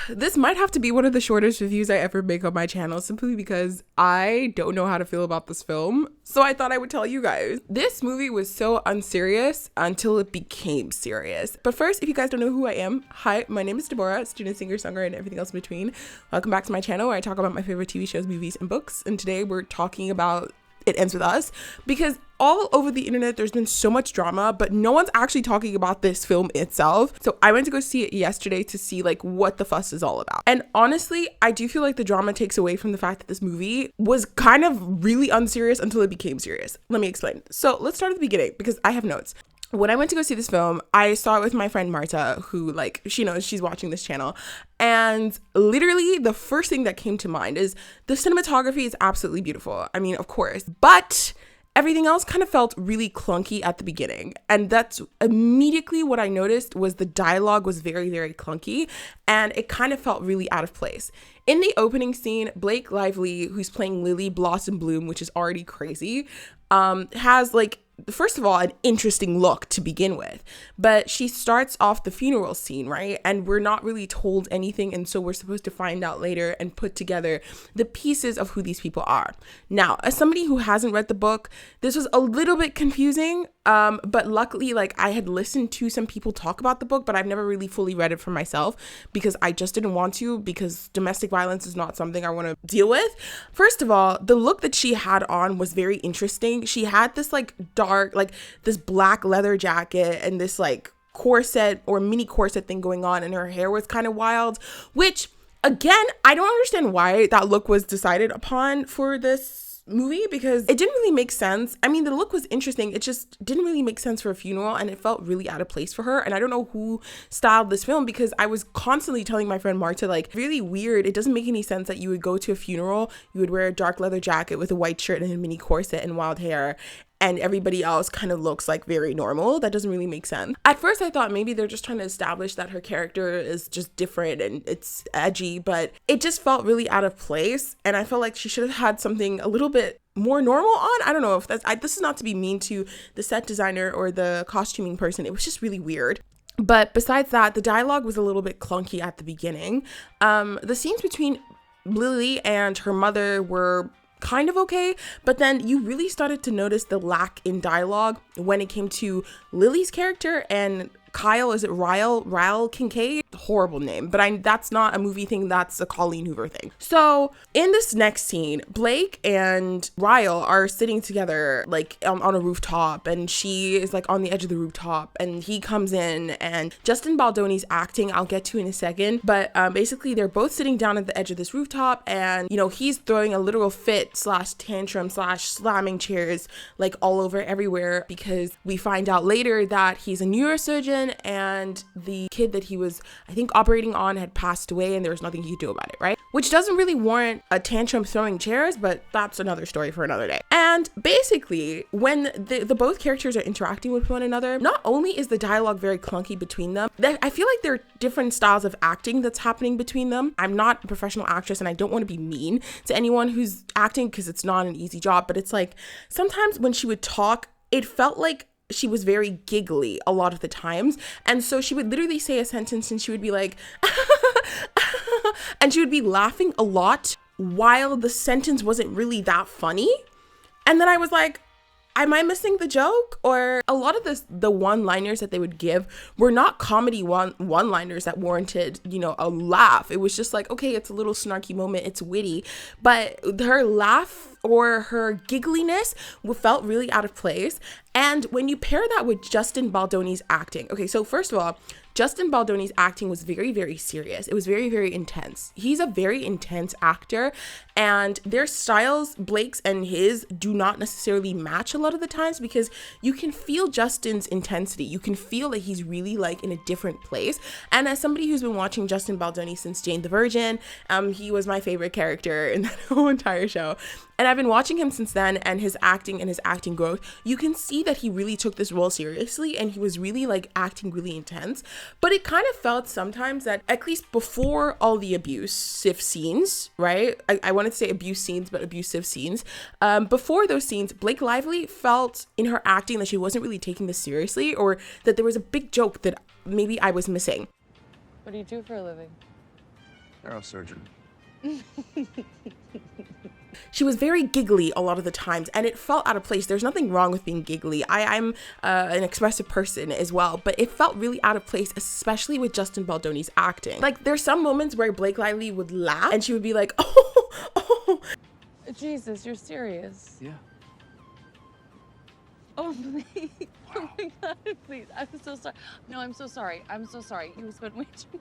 this might have to be one of the shortest reviews I ever make on my channel, simply because I don't know how to feel about this film. So I thought I would tell you guys. This movie was so unserious until it became serious. But first, if you guys don't know who I am, hi, my name is Deborah, student, singer, songwriter, and everything else in between. Welcome back to my channel where I talk about my favorite TV shows, movies, and books. And today we're talking about It Ends With Us, because all over the internet there's been so much drama, but no one's actually talking about this film itself. So I went to go see it yesterday to see like what the fuss is all about. And honestly, I do feel like the drama takes away from the fact that this movie was kind of really unserious until it became serious. Let me explain. So let's start at the beginning because I have notes. When I went to go see this film, I saw it with my friend Marta, who, like, she knows she's watching this channel. And literally the first thing that came to mind is the cinematography is absolutely beautiful. I mean, of course, but everything else kind of felt really clunky at the beginning. And that's immediately what I noticed was the dialogue was very, very clunky, and it kind of felt really out of place. In the opening scene, Blake Lively, who's playing Lily Blossom Bloom, which is already crazy, has like, first of all, an interesting look to begin with, but she starts off the funeral scene, right? And we're not really told anything, and so we're supposed to find out later and put together the pieces of who these people are. Now, as somebody who hasn't read the book, this was a little bit confusing, but luckily, like, I had listened to some people talk about the book, but I've never really fully read it for myself because I just didn't want to, because domestic violence is not something I want to deal with. First of all, the look that she had on was very interesting. She had this like dark, like this black leather jacket and this like corset or mini corset thing going on, and her hair was kind of wild, which again, I don't understand why that look was decided upon for this movie, because it didn't really make sense. I mean, the look was interesting, it just didn't really make sense for a funeral, and it felt really out of place for her. And I don't know who styled this film, because I was constantly telling my friend Marta, like, really weird, it doesn't make any sense that you would go to a funeral, you would wear a dark leather jacket with a white shirt and a mini corset and wild hair, and everybody else kind of looks like very normal. That doesn't really make sense. At first I thought maybe they're just trying to establish that her character is just different and it's edgy, but it just felt really out of place, and I felt like she should have had something a little bit more normal on. I don't know if that's, this is not to be mean to the set designer or the costuming person, it was just really weird. But besides that, the dialogue was a little bit clunky at the beginning. The scenes between Lily and her mother were kind of okay, but then you really started to notice the lack in dialogue when it came to Lily's character and Kyle, is it Ryle Kincaid? Horrible name, but that's not a movie thing, that's a Colleen Hoover thing. So in this next scene, Blake and Ryle are sitting together like on a rooftop, and she is like on the edge of the rooftop, and he comes in, and Justin Baldoni's acting I'll get to in a second, but basically they're both sitting down at the edge of this rooftop, and you know, he's throwing a literal fit / tantrum / slamming chairs like all over everywhere, because we find out later that he's a neurosurgeon, and the kid that he was, I think, operating on had passed away, and there was nothing he could do about it, right? Which doesn't really warrant a tantrum throwing chairs, but that's another story for another day. And basically, when the both characters are interacting with one another, not only is the dialogue very clunky between them, I feel like there are different styles of acting that's happening between them. I'm not a professional actress, and I don't want to be mean to anyone who's acting, because it's not an easy job, but it's like sometimes when she would talk, it felt like she was very giggly a lot of the times, and so she would literally say a sentence and she would be like and she would be laughing a lot while the sentence wasn't really that funny. And then I was like, am I missing the joke? Or a lot of the one-liners that they would give were not comedy one-liners that warranted, you know, a laugh. It was just like, okay, it's a little snarky moment, it's witty, but her laugh or her giggliness felt really out of place. And when you pair that with Justin Baldoni's acting, okay, so first of all, Justin Baldoni's acting was very, very serious. It was very, very intense. He's a very intense actor, and their styles, Blake's and his, do not necessarily match a lot of the times, because you can feel Justin's intensity. You can feel that he's really like in a different place. And as somebody who's been watching Justin Baldoni since Jane the Virgin, he was my favorite character in that whole entire show. And I've been watching him since then, and his acting growth, you can see that he really took this role seriously, and he was really like acting really intense. But it kind of felt sometimes that, at least before all the abusive scenes, right? I wanted to say abuse scenes, but abusive scenes. Before those scenes, Blake Lively felt in her acting that she wasn't really taking this seriously, or that there was a big joke that maybe I was missing. What do you do for a living? Neurosurgeon. She was very giggly a lot of the times, and it felt out of place. There's nothing wrong with being giggly. I'm an expressive person as well, but it felt really out of place, especially with Justin Baldoni's acting. Like, there's some moments where Blake Lively would laugh, and she would be like, oh. Jesus, you're serious? Yeah. Oh, please. Oh my God, please. I'm so sorry. No, I'm so sorry. I'm so sorry. You spent way too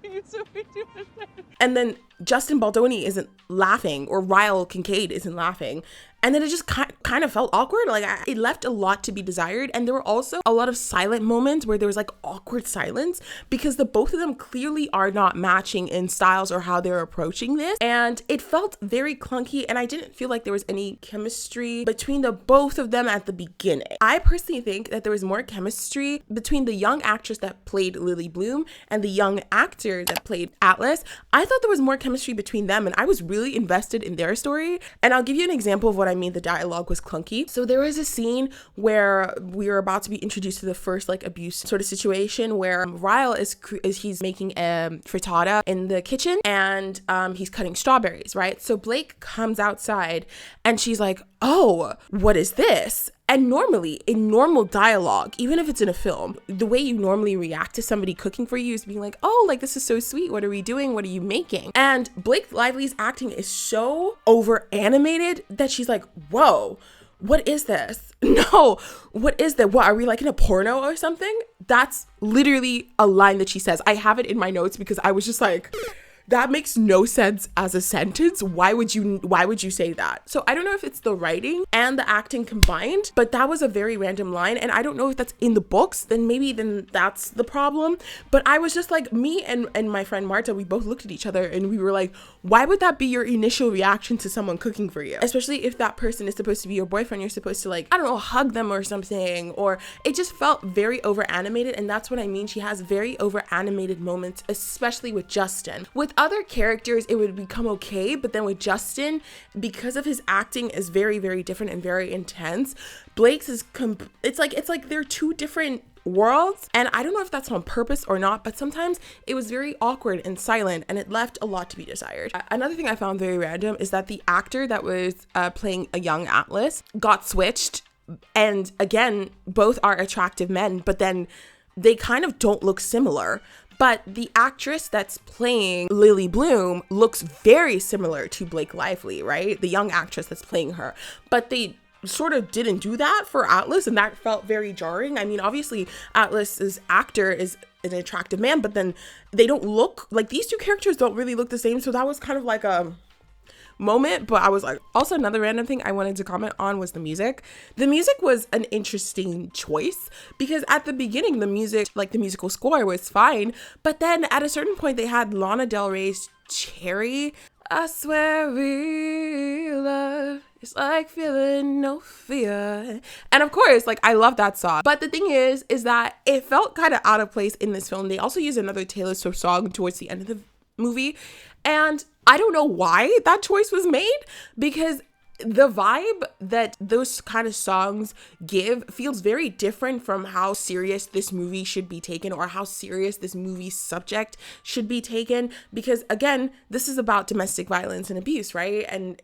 You spent way too much time. And then Justin Baldoni isn't laughing, or Ryle Kincaid isn't laughing. And then it just kind of felt awkward. Like, it left a lot to be desired. And there were also a lot of silent moments where there was like awkward silence, because the both of them clearly are not matching in styles or how they're approaching this. And it felt very clunky. And I didn't feel like there was any chemistry between the both of them at the beginning. I personally think that there was more chemistry between the young actress that played Lily Bloom and the young actor that played Atlas. I thought there was more chemistry between them, and I was really invested in their story. And I'll give you an example of what I mean the dialogue was clunky. So there was a scene where we were about to be introduced to the first like abuse sort of situation, where Ryle is he's making a frittata in the kitchen, and he's cutting strawberries, right? So Blake comes outside and she's like, oh, what is this? And normally, in normal dialogue, even if it's in a film, the way you normally react to somebody cooking for you is being like, oh, like, this is so sweet. What are we doing? What are you making? And Blake Lively's acting is so over animated that she's like, whoa, what is this? No, what is that? What, are we like in a porno or something? That's literally a line that she says. I have it in my notes because I was just like, that makes no sense as a sentence. Why would you say that? So I don't know if it's the writing and the acting combined, but that was a very random line. And I don't know if that's in the books, then that's the problem. But I was just like, me and my friend Marta, we both looked at each other and we were like, why would that be your initial reaction to someone cooking for you? Especially if that person is supposed to be your boyfriend, you're supposed to, like, I don't know, hug them or something. Or it just felt very over animated. And that's what I mean. She has very over animated moments, especially with Justin. With other characters, it would become okay, but then with Justin, because of his acting is very, very different and very intense, Blake's is it's like they're two different worlds. And I don't know if that's on purpose or not, but sometimes it was very awkward and silent, and it left a lot to be desired. Another thing I found very random is that the actor that was playing a young Atlas got switched, and again, both are attractive men, but then they kind of don't look similar. But the actress that's playing Lily Bloom looks very similar to Blake Lively, right? The young actress that's playing her. But they sort of didn't do that for Atlas, and that felt very jarring. I mean, obviously, Atlas's actor is an attractive man, but then they don't look like, these two characters don't really look the same. So that was kind of like a moment, but I was like, also another random thing I wanted to comment on was the music. The music was an interesting choice, because at the beginning, the music, like the musical score, was fine, but then at a certain point they had Lana Del Rey's Cherry. I swear real love is like feeling no fear. And of course, like, I love that song. But the thing is that it felt kind of out of place in this film. They also used another Taylor Swift song towards the end of the movie, and I don't know why that choice was made, because the vibe that those kind of songs give feels very different from how serious this movie should be taken, or how serious this movie's subject should be taken. Because again, this is about domestic violence and abuse, right? And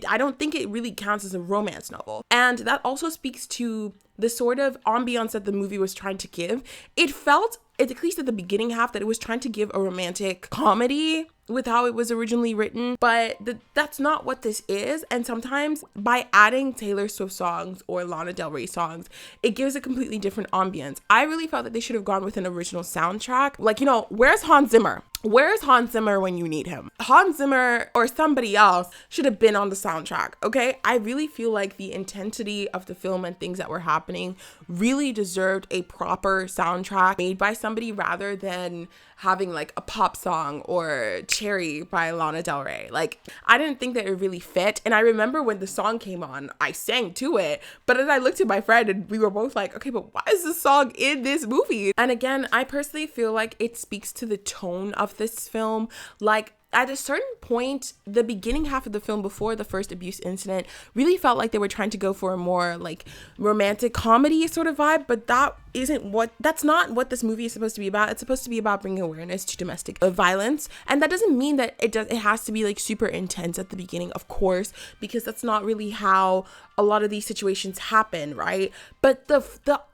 I don't think it really counts as a romance novel. And that also speaks to the sort of ambiance that the movie was trying to give. It felt, at least at the beginning half, that it was trying to give a romantic comedy with how it was originally written, but that's not what this is. And sometimes by adding Taylor Swift songs or Lana Del Rey songs, it gives a completely different ambience. I really felt that they should have gone with an original soundtrack. Like, you know, where's Hans Zimmer? Where's Hans Zimmer when you need him? Hans Zimmer or somebody else should have been on the soundtrack, okay? I really feel like the intensity of the film and things that were happening really deserved a proper soundtrack made by somebody, rather than having like a pop song or Cherry by Lana Del Rey. Like, I didn't think that it really fit. And I remember when the song came on, I sang to it. But then I looked at my friend and we were both like, okay, but why is this song in this movie? And again, I personally feel like it speaks to the tone of this film. Like, at a certain point, the beginning half of the film before the first abuse incident really felt like they were trying to go for a more like romantic comedy sort of vibe, but that's not what this movie is supposed to be about. It's supposed to be about bringing awareness to domestic violence, and that doesn't mean that it has to be like super intense at the beginning, of course, because that's not really how a lot of these situations happen, right? But the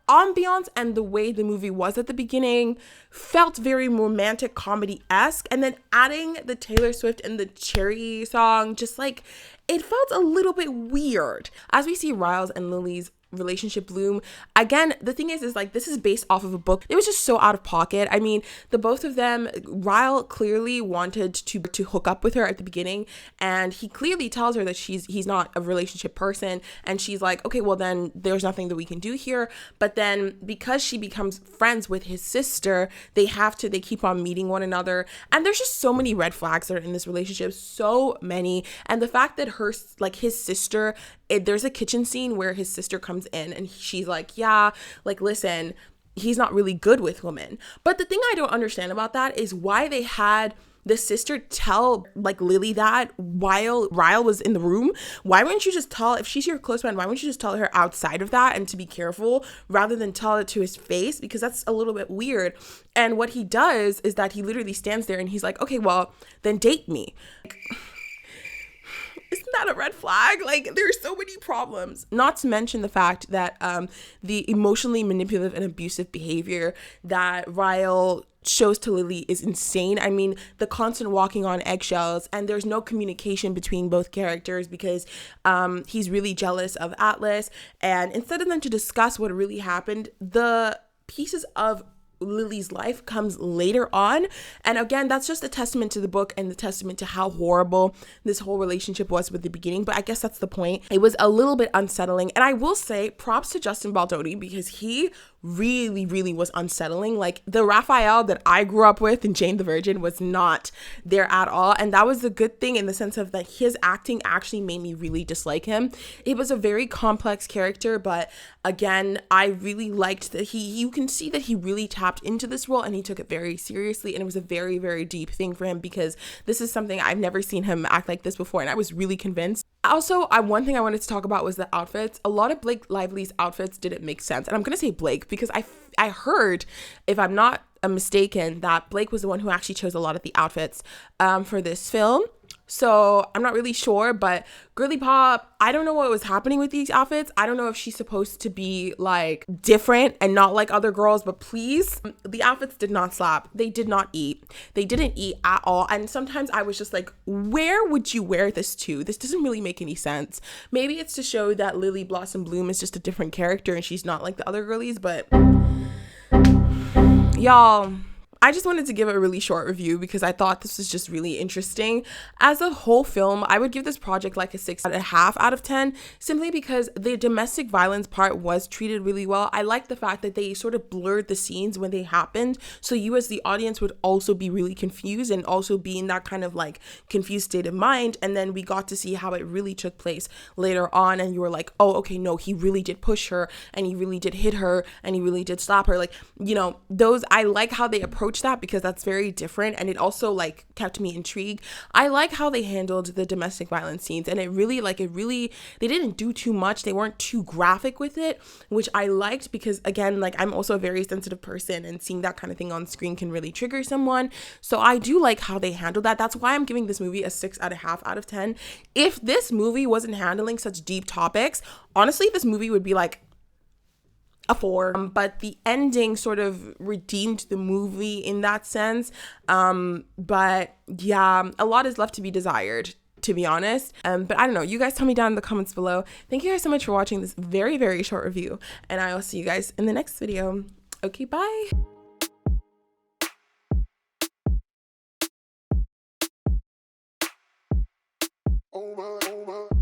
ambiance and the way the movie was at the beginning felt very romantic comedy-esque, and then adding the Taylor Swift and the Cherry song, just like, it felt a little bit weird. As we see Riles and Lily's relationship bloom again, the thing is like, this is based off of a book. It was just so out of pocket. I mean, the both of them, Ryle clearly wanted to hook up with her at the beginning, and he clearly tells her that he's not a relationship person, and she's like, okay, well then there's nothing that we can do here. But then because she becomes friends with his sister, they keep on meeting one another, and there's just so many red flags that are in this relationship, so many. And the fact that his sister, there's a kitchen scene where his sister comes in and she's like, yeah, like, listen, he's not really good with women. But the thing I don't understand about that is why they had the sister tell like Lily that while Ryle was in the room. Why wouldn't you just tell, if she's your close friend, why wouldn't you just tell her outside of that and to be careful rather than tell it to his face? Because that's a little bit weird. And what he does is that he literally stands there and he's like, okay, well then date me. Isn't that a red flag? Like, there's so many problems. Not to mention the fact that the emotionally manipulative and abusive behavior that Ryle shows to Lily is insane. I mean, the constant walking on eggshells, and there's no communication between both characters because he's really jealous of Atlas. And instead of them to discuss what really happened, the pieces of Lily's life comes later on. And again, that's just a testament to the book and the testament to how horrible this whole relationship was with the beginning. But I guess that's the point. It was a little bit unsettling. And I will say props to Justin Baldoni, because he really was unsettling. Like, the Raphael that I grew up with in Jane the Virgin was not there at all, and that was a good thing in the sense of that his acting actually made me really dislike him. It was a very complex character, but again, I really liked that you can see that he really tapped into this role and he took it very seriously, and it was a very deep thing for him, because this is something I've never seen him act like this before, and I was really convinced. Also, one thing I wanted to talk about was the outfits. A lot of Blake Lively's outfits didn't make sense, and I'm gonna say Blake because I heard, if I'm not mistaken, that Blake was the one who actually chose a lot of the outfits for this film. So I'm not really sure, but Girly Pop, I don't know what was happening with these outfits. I don't know if she's supposed to be like different and not like other girls, but please, the outfits did not slap. They did not eat. They didn't eat at all. And sometimes I was just like, where would you wear this to? This doesn't really make any sense. Maybe it's to show that Lily Blossom Bloom is just a different character and she's not like the other girlies, but y'all, I just wanted to give a really short review because I thought this was just really interesting. As a whole film, I would give this project like a 6.5 out of 10, simply because the domestic violence part was treated really well. I like the fact that they sort of blurred the scenes when they happened, so you as the audience would also be really confused and also be in that kind of like confused state of mind. And then we got to see how it really took place later on, and you were like, oh, okay, no, he really did push her and he really did hit her and he really did slap her. Like, you know, those, I like how they approach that because that's very different, and it also like kept me intrigued. I like how they handled the domestic violence scenes, and it really they didn't do too much. They weren't too graphic with it, which I liked, because again, like, I'm also a very sensitive person, and seeing that kind of thing on screen can really trigger someone. So I do like how they handled that. That's why I'm giving this movie a 6.5 out of 10. If this movie wasn't handling such deep topics, honestly, this movie would be like a 4, but the ending sort of redeemed the movie in that sense. But yeah, a lot is left to be desired, to be honest. But I don't know, you guys tell me down in the comments below. Thank you guys so much for watching this very short review, and I will see you guys in the next video. Okay, bye. Oh my.